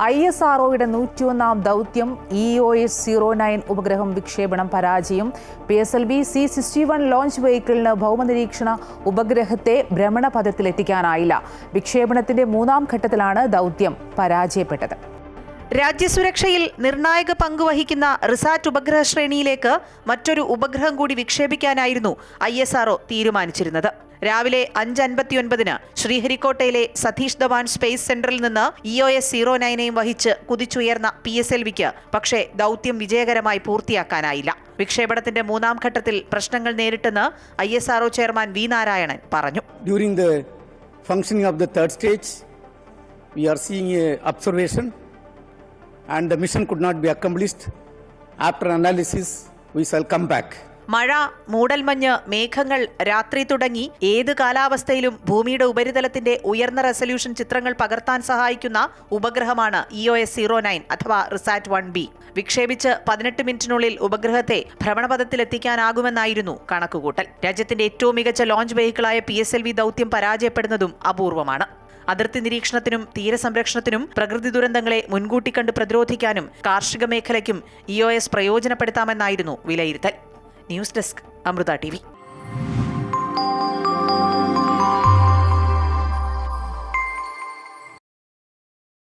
ISROയുടെ 101-ാം ദൗത്യം EOS-09 ഉപഗ്രഹം വിക്ഷേപണം പരാജയം. PSLV C-61 launch വെഹിക്കിളിന് ഭൗമനിരീക്ഷണ ഉപഗ്രഹത്തെ ഭ്രമണപഥത്തിലെത്തിക്കാനായില്ല. വിക്ഷേപണത്തിന്റെ 3-ാം ഘട്ടത്തിലാണ് ദൗത്യം പരാജയപ്പെട്ടത്. രാജ്യസുരക്ഷയിൽ നിർണായക പങ്കുവഹിക്കുന്ന റിസാറ്റ് ഉപഗ്രഹ ശ്രേണിയിലേക്ക് മറ്റൊരു ഉപഗ്രഹം കൂടി വിക്ഷേപിക്കാനായിരുന്നു ISRO തീരുമാനിച്ചിരുന്നത്. രാവിലെ 5:59 ശ്രീഹരിക്കോട്ടയിലെ സതീഷ് ധവാൻ സ്പേസ് സെന്ററിൽ നിന്ന് EOS-09 വഹിച്ച് കുതിച്ചുയർന്ന PSLVക്ക് പക്ഷേ ദൗത്യം വിജയകരമായി പൂർത്തിയാക്കാനായില്ല. വിക്ഷേപണത്തിന്റെ 3-ാം ഘട്ടത്തിൽ പ്രശ്നങ്ങൾ നേരിട്ടെന്ന് ISRO ചെയർമാൻ V. നാരായണൻ പറഞ്ഞു. During the functioning of the third stage, we are seeing a observation and the mission could not be accomplished. After analysis, we shall come back. മഴ, മൂടൽമഞ്ഞ്, മേഘങ്ങൾ, രാത്രി തുടങ്ങി ഏത് കാലാവസ്ഥയിലും ഭൂമിയുടെ ഉപരിതലത്തിന്റെ ഉയർന്ന റെസല്യൂഷൻ ചിത്രങ്ങൾ പകർത്താൻ സഹായിക്കുന്ന ഉപഗ്രഹമാണ് EOS-09 അഥവാ റിസാറ്റ് 1B. വിക്ഷേപിച്ച് 18 മിനിറ്റിനുള്ളിൽ ഉപഗ്രഹത്തെ ഭ്രമണപഥത്തിലെത്തിക്കാനാകുമെന്നായിരുന്നു കണക്കുകൂട്ടൽ. രാജ്യത്തിന്റെ ഏറ്റവും മികച്ച ലോഞ്ച് വെഹിക്കിളായ PSLV ദൗത്യം പരാജയപ്പെടുന്നതും അപൂർവമാണ്. അതിർത്തി നിരീക്ഷണത്തിനും തീരസംരക്ഷണത്തിനും പ്രകൃതി ദുരന്തങ്ങളെ മുൻകൂട്ടി കണ്ട് പ്രതിരോധിക്കാനും കാർഷിക മേഖലയ്ക്കും EOS പ്രയോജനപ്പെടുത്താമെന്നായിരുന്നു വിലയിരുത്തൽ. News desk, Amrita TV.